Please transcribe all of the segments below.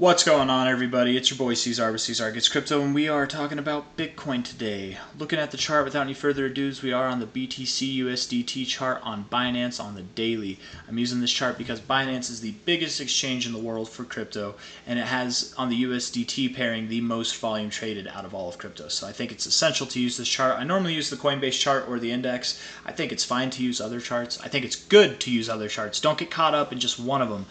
What's going on, everybody? It's your boy C-Zar with C-Zar Gets Crypto, and we are talking about Bitcoin today. Looking at the chart without any further ado, we are on the BTC USDT chart on Binance on the daily. I'm using this chart because Binance is the biggest exchange in the world for crypto, and it has on the USDT pairing the most volume traded out of all of crypto. So I think it's essential to use this chart. I normally use the Coinbase chart or the index. I think it's fine to use other charts. I think it's good to use other charts. Don't get caught up in just one of them.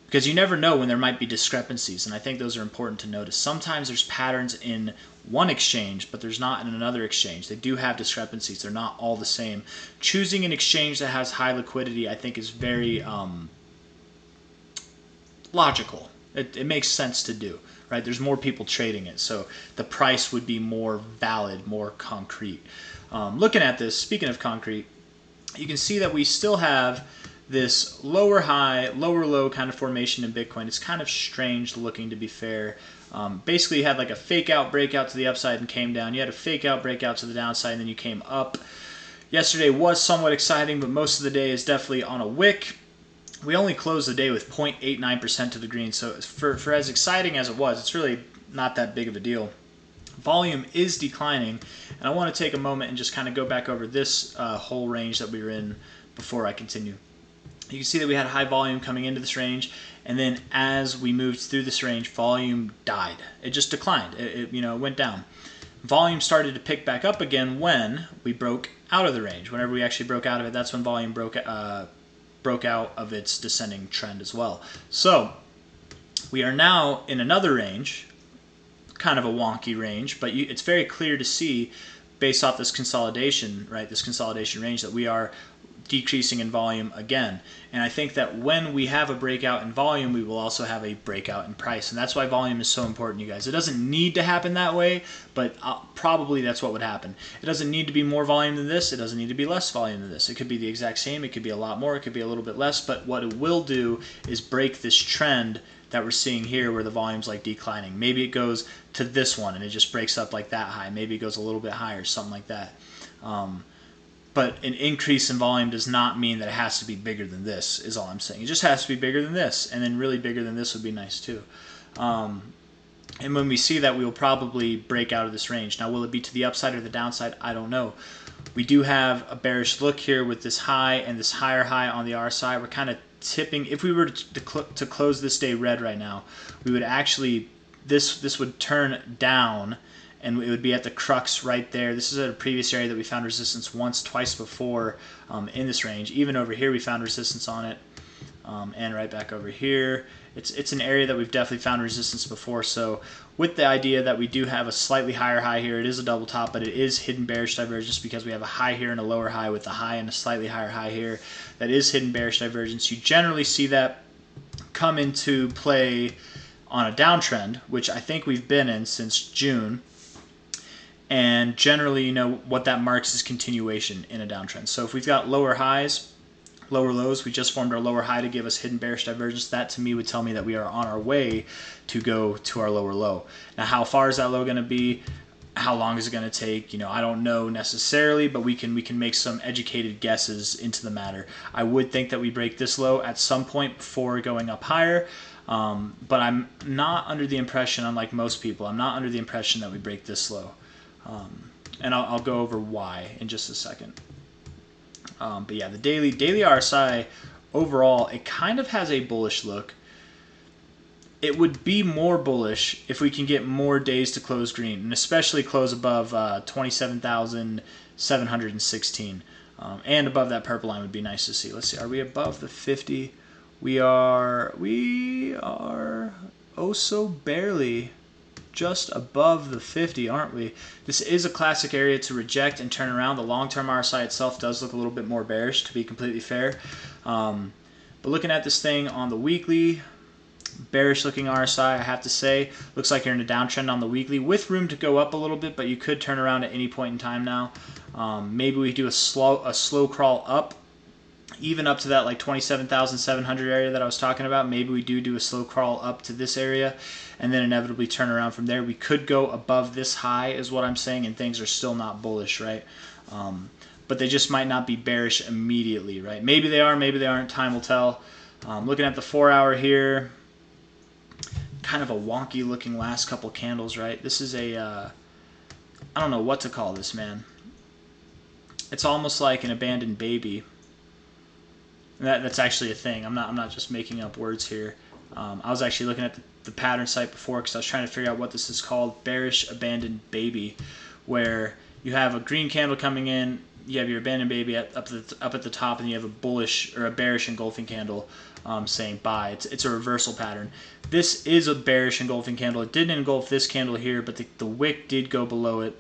Because you never know when there might be discrepancies, and I think those are important to notice. Sometimes there's patterns in one exchange, but there's not in another exchange. They do have discrepancies. They're not all the same. Choosing an exchange that has high liquidity, I think, is very logical. It makes sense to do, right? There's more people trading it, so the price would be more valid, more concrete. Looking at this, speaking of concrete, you can see that we still have this lower high, lower low kind of formation in Bitcoin. It's kind of strange looking, to be fair. Basically, you had like a fake out breakout to the upside and came down. You had a fake out breakout to the downside and then you came up. Yesterday was somewhat exciting, but most of the day is definitely on a wick. We only closed the day with 0.89% to the green, so for as exciting as it was, it's really not that big of a deal. Volume is declining, and I want to take a moment and just kind of go back over this whole range that we were in before I continue. You can see that we had high volume coming into this range, and then as we moved through this range, volume died. It just declined. It went down. Volume started to pick back up again when we broke out of the range. Whenever we actually broke out of it, that's when volume broke out of its descending trend as well. So we are now in another range, kind of a wonky range, but it's very clear to see based off this consolidation, right? This consolidation range, that we are decreasing in volume again. And I think that when we have a breakout in volume, we will also have a breakout in price. And that's why volume is so important, you guys. It doesn't need to happen that way, but probably that's what would happen. It doesn't need to be more volume than this. It doesn't need to be less volume than this. It could be the exact same. It could be a lot more. It could be a little bit less. But what it will do is break this trend that we're seeing here where the volume's like declining. Maybe it goes to this one and it just breaks up like that high. Maybe it goes a little bit higher, something like that. But an increase in volume does not mean that it has to be bigger than this, is all I'm saying. It just has to be bigger than this, and then really bigger than this would be nice too. And when we see that, we will probably break out of this range. Now, will it be to the upside or the downside? I don't know. We do have a bearish look here with this high and this higher high on the RSI. We're kind of tipping. If we were to close this day red right now, we would actually, this would turn down, and it would be at the crux right there. This is at a previous area that we found resistance twice before in this range. Even over here we found resistance on it, and right back over here. It's an area that we've definitely found resistance before. So with the idea that we do have a slightly higher high here, it is a double top, but it is hidden bearish divergence because we have a high here and a lower high with a high and a slightly higher high here. That is hidden bearish divergence. You generally see that come into play on a downtrend, which I think we've been in since June. And generally, what that marks is continuation in a downtrend. So if we've got lower highs, lower lows, we just formed our lower high to give us hidden bearish divergence. That to me would tell me that we are on our way to go to our lower low. Now, how far is that low going to be? How long is it going to take? I don't know necessarily, but we can make some educated guesses into the matter. I would think that we break this low at some point before going up higher. But I'm not under the impression, unlike most people, I'm not under the impression that we break this low. And I'll go over why in just a second. But yeah, the daily RSI overall, it kind of has a bullish look. It would be more bullish if we can get more days to close green, and especially close above 27,716. And above that purple line would be nice to see. Let's see, are we above the 50? We are oh so barely just above the 50, aren't we? This is a classic area to reject and turn around. The long-term RSI itself does look a little bit more bearish, to be completely fair. But looking at this thing on the weekly, bearish looking RSI, I have to say. Looks like you're in a downtrend on the weekly with room to go up a little bit, but you could turn around at any point in time now. Maybe we do a slow crawl up, even up to that like 27,700 area that I was talking about. Maybe we do a slow crawl up to this area and then inevitably turn around from there. We could go above this high is what I'm saying, and things are still not bullish, right? But they just might not be bearish immediately, right? Maybe they are, maybe they aren't. Time will tell. Looking at the 4 hour here, kind of a wonky looking last couple candles, right? This is a, I don't know what to call this, man. It's almost like an abandoned baby. That's actually a thing. I'm not just making up words here. I was actually looking at the pattern site before because I was trying to figure out what this is called. Bearish abandoned baby, where you have a green candle coming in, you have your abandoned baby up at the top, and you have a bullish or a bearish engulfing candle saying buy. It's a reversal pattern. This is a bearish engulfing candle. It didn't engulf this candle here, but the wick did go below it.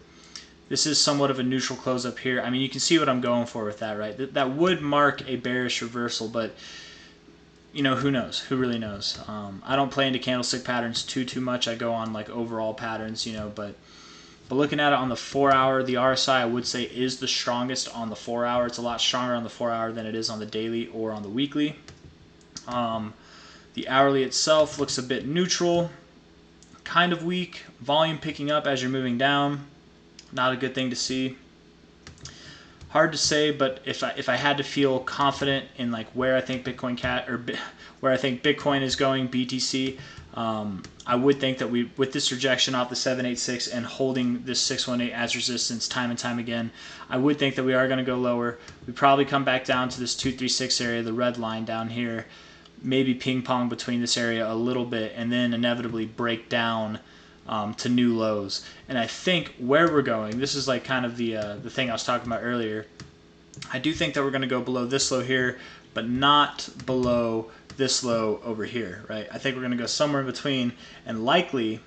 This is somewhat of a neutral close up here. I mean, you can see what I'm going for with that, right? That would mark a bearish reversal, but you know, who knows? Who really knows? I don't play into candlestick patterns too much. I go on like overall patterns, you know, but looking at it on the 4 hour, the RSI I would say is the strongest on the 4 hour. It's a lot stronger on the 4 hour than it is on the daily or on the weekly. The hourly itself looks a bit neutral, kind of weak. Volume picking up as you're moving down. Not a good thing to see. Hard to say, but if I had to feel confident in like where I think Bitcoin where I think Bitcoin is going, BTC, I would think that with this rejection off the 786 and holding this 618 as resistance time and time again, I would think that we are going to go lower. We probably come back down to this 236 area, the red line down here, maybe ping pong between this area a little bit, and then inevitably break down to new lows. And I think where we're going, this is like kind of the thing I was talking about earlier. I do think that we're going to go below this low here, but not below this low over here, right? I think we're going to go somewhere in between, and likely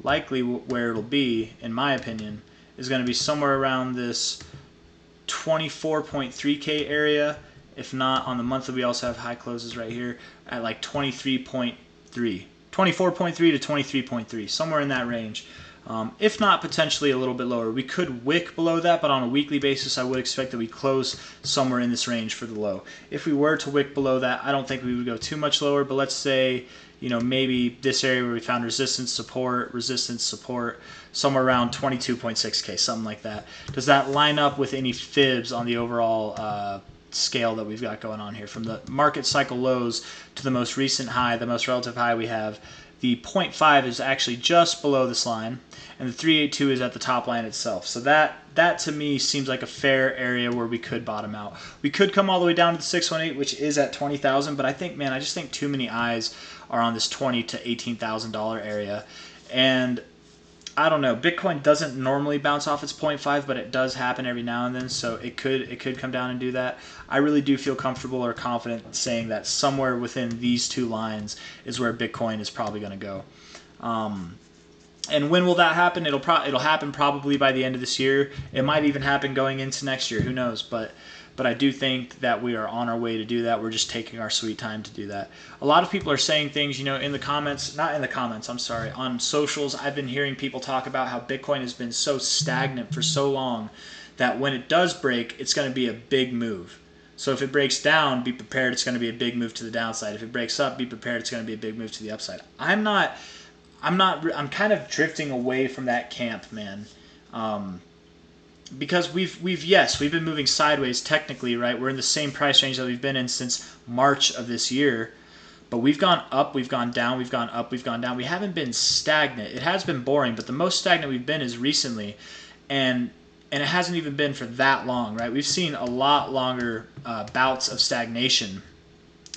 where it'll be, in my opinion, is going to be somewhere around this 24.3K area. If not, on the monthly, we also have high closes right here at like 23.3. 24.3 to 23.3, somewhere in that range. If not, potentially a little bit lower. We could wick below that, but on a weekly basis, I would expect that we close somewhere in this range for the low. If we were to wick below that, I don't think we would go too much lower, but let's say, you know, maybe this area where we found resistance, support, somewhere around 22.6K, something like that. Does that line up with any fibs on the overall scale that we've got going on here? From the market cycle lows to the most recent high, the most relative high we have, the 0.5 is actually just below this line, and the 382 is at the top line itself. So that to me seems like a fair area where we could bottom out. We could come all the way down to the 618, which is at 20,000, but I think, man, I just think too many eyes are on this $20,000 to $18,000 area. And I don't know. Bitcoin doesn't normally bounce off its 0.5, but it does happen every now and then, so it could come down and do that. I really do feel comfortable or confident saying that somewhere within these two lines is where Bitcoin is probably going to go. And when will that happen? It'll happen probably by the end of this year. It might even happen going into next year. Who knows? But I do think that we are on our way to do that. We're just taking our sweet time to do that. A lot of people are saying things, you know, in the comments, not in the comments, I'm sorry, on socials. I've been hearing people talk about how Bitcoin has been so stagnant for so long that when it does break, it's going to be a big move. So if it breaks down, be prepared, it's going to be a big move to the downside. If it breaks up, be prepared, it's going to be a big move to the upside. I'm kind of drifting away from that camp, man. Because we've been moving sideways technically, right? We're in the same price range that we've been in since March of this year, but we've gone up, we've gone down, we've gone up, we've gone down. We haven't been stagnant. It has been boring, but the most stagnant we've been is recently, and it hasn't even been for that long, right? We've seen a lot longer bouts of stagnation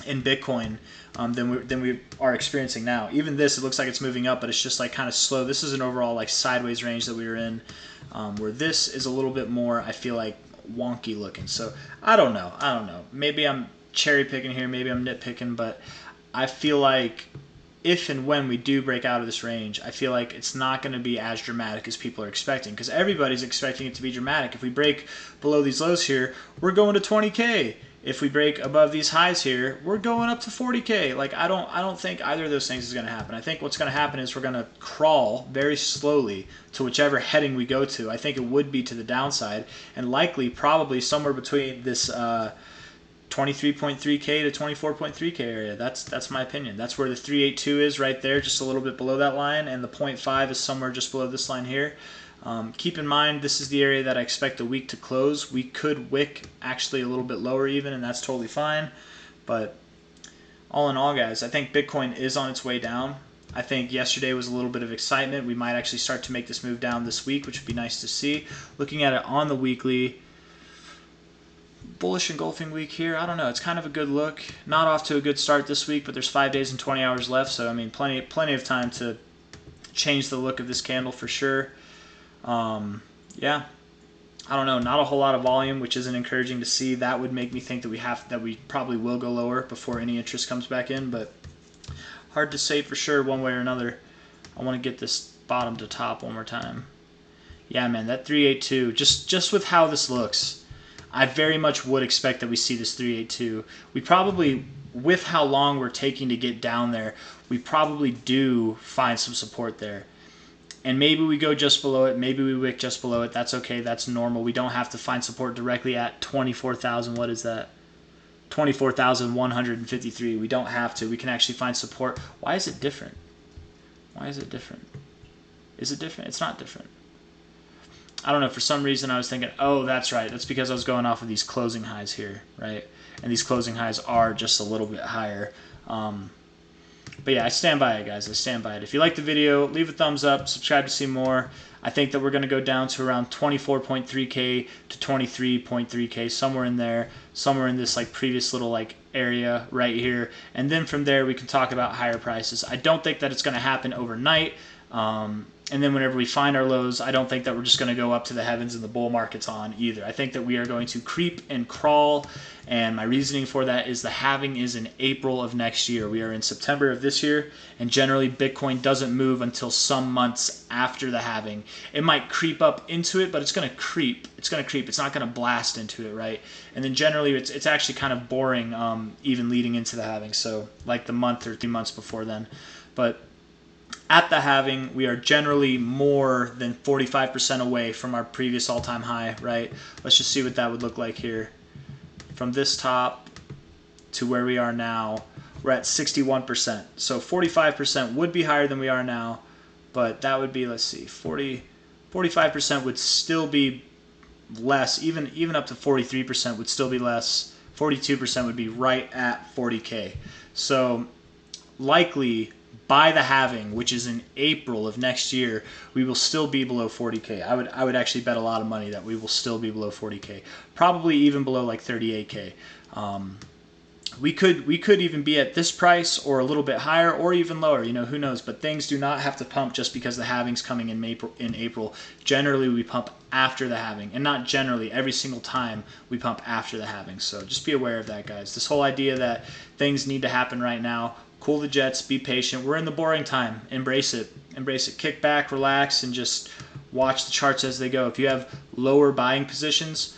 in Bitcoin than we are experiencing now. Even this, it looks like it's moving up, but it's just like kind of slow. This is an overall like sideways range that we were in. Where this is a little bit more, I feel like, wonky looking. So I don't know. Maybe I'm cherry picking here, maybe I'm nitpicking, but I feel like if and when we do break out of this range, I feel like it's not going to be as dramatic as people are expecting, because everybody's expecting it to be dramatic. If we break below these lows here, we're going to 20K. If we break above these highs here, we're going up to 40K. Like, I don't think either of those things is going to happen. I think what's going to happen is we're going to crawl very slowly to whichever heading we go to. I think it would be to the downside, and likely probably somewhere between this 23.3K to 24.3K area. That's my opinion. That's where the 382 is, right there, just a little bit below that line, and the 0.5 is somewhere just below this line here. Keep in mind, this is the area that I expect the week to close. We could wick actually a little bit lower even, and that's totally fine. But all in all, guys, I think Bitcoin is on its way down. I think yesterday was a little bit of excitement. We might actually start to make this move down this week, which would be nice to see. Looking at it on the weekly, bullish engulfing week here. I don't know. It's kind of a good look. Not off to a good start this week, but there's 5 days and 20 hours left. So, I mean, plenty of time to change the look of this candle for sure. Yeah. I don't know. Not a whole lot of volume, which isn't encouraging to see. That would make me think that we probably will go lower before any interest comes back in, but hard to say for sure one way or another. I want to get this bottom to top one more time. Yeah, man, that 382, just with how this looks, I very much would expect that we see this 382. We probably, with how long we're taking to get down there, we probably do find some support there. And maybe we go just below it. Maybe we wick just below it. That's okay. That's normal. We don't have to find support directly at 24,000. What is that? 24,153. We don't have to. We can actually find support. Why is it different? Why is it different? Is it different? It's not different. I don't know. For some reason, I was thinking, oh, that's right. That's because I was going off of these closing highs here, right? And these closing highs are just a little bit higher. But yeah, I stand by it, guys. I stand by it. If you like the video, leave a thumbs up. Subscribe to see more. I think that we're going to go down to around 24.3K to 23.3K, somewhere in there, somewhere in this like previous little like area right here. And then from there, we can talk about higher prices. I don't think that it's going to happen overnight. And then whenever we find our lows, I don't think that we're just going to go up to the heavens and the bull market's on either. I think that we are going to creep and crawl, and my reasoning for that is the halving is in April of next year. We are in September of this year, and generally Bitcoin doesn't move until some months after the halving. It might creep up into it, but it's going to creep. It's going to creep. It's not going to blast into it, right? And then generally it's actually kind of boring even leading into the halving, so like the month or 3 months before then. But at the halving, we are generally more than 45% away from our previous all-time high, right? Let's just see what that would look like here. From this top to where we are now, we're at 61%. So 45% would be higher than we are now, but that would be, let's see, 45% would still be less. Even up to 43% would still be less. 42% would be right at 40K. So likely by the halving, which is in April of next year, we will still be below 40K. I would actually bet a lot of money that we will still be below 40K. Probably even below like 38K. We could even be at this price or a little bit higher or even lower. You know, who knows? But things do not have to pump just because the halving's coming in April. Generally, we pump after the halving, and not generally. Every single time we pump after the halving. So just be aware of that, guys. This whole idea that things need to happen right now. Cool the jets, be patient. We're in the boring time. Embrace it. Embrace it. Kick back, relax, and just watch the charts as they go. If you have lower buying positions,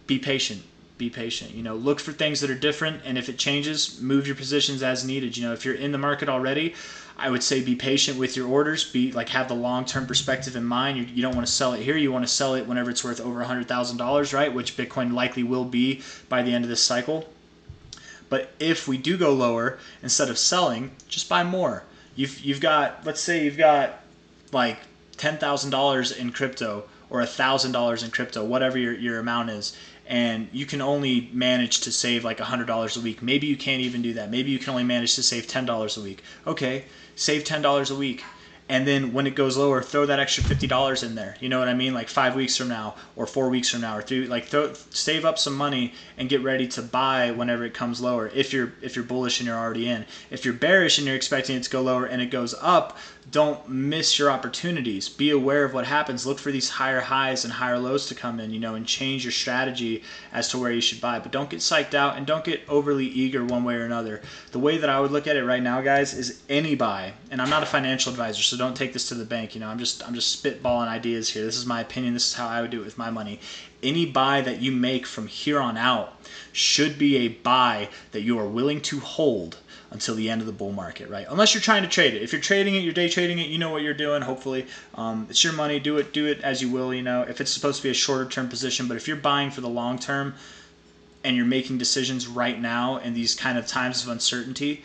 be patient. Be patient. You know, look for things that are different, and if it changes, move your positions as needed. You know, if you're in the market already, I would say be patient with your orders. Have the long-term perspective in mind. You don't want to sell it here. You want to sell it whenever it's worth over $100,000, right? Which Bitcoin likely will be by the end of this cycle. But if we do go lower, instead of selling, just buy more. You've got, let's say you've got like $10,000 in crypto or $1,000 in crypto, whatever your amount is, and you can only manage to save like $100 a week. Maybe you can't even do that. Maybe you can only manage to save $10 a week. Okay, save $10 a week. And then when it goes lower, throw that extra $50 in there. You know what I mean? Like 5 weeks from now, or 4 weeks from now, or 3. Like save up some money and get ready to buy whenever it comes lower. If you're bullish and you're already in. If you're bearish and you're expecting it to go lower and it goes up, don't miss your opportunities. Be aware of what happens. Look for these higher highs and higher lows to come in, you know, and change your strategy as to where you should buy. But don't get psyched out and don't get overly eager one way or another. The way that I would look at it right now, guys, is any buy. And I'm not a financial advisor, so don't take this to the bank. You know, I'm just spitballing ideas here. This is my opinion. This is how I would do it with my money. Any buy that you make from here on out should be a buy that you are willing to hold until the end of the bull market, right? Unless you're trying to trade it. If you're trading it, you're day trading it, you know what you're doing, hopefully. It's your money. Do it as you will, you know. If it's supposed to be a shorter term position, but if you're buying for the long term and you're making decisions right now in these kind of times of uncertainty,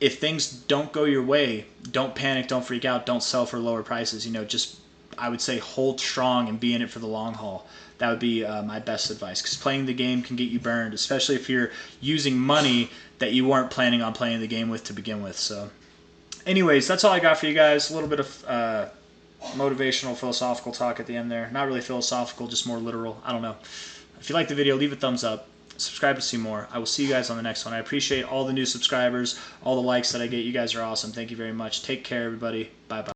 if things don't go your way, don't panic, don't freak out, don't sell for lower prices. You know, just, I would say, hold strong and be in it for the long haul. That would be my best advice, because playing the game can get you burned, especially if you're using money that you weren't planning on playing the game with to begin with. So Anyways, that's all I got for you guys. A little bit of motivational, philosophical talk at the end there. Not really philosophical, just more literal. I don't know. If you like the video, leave a thumbs up. Subscribe to see more. I will see you guys on the next one. I appreciate all the new subscribers, all the likes that I get. You guys are awesome. Thank you very much. Take care, everybody. Bye-bye.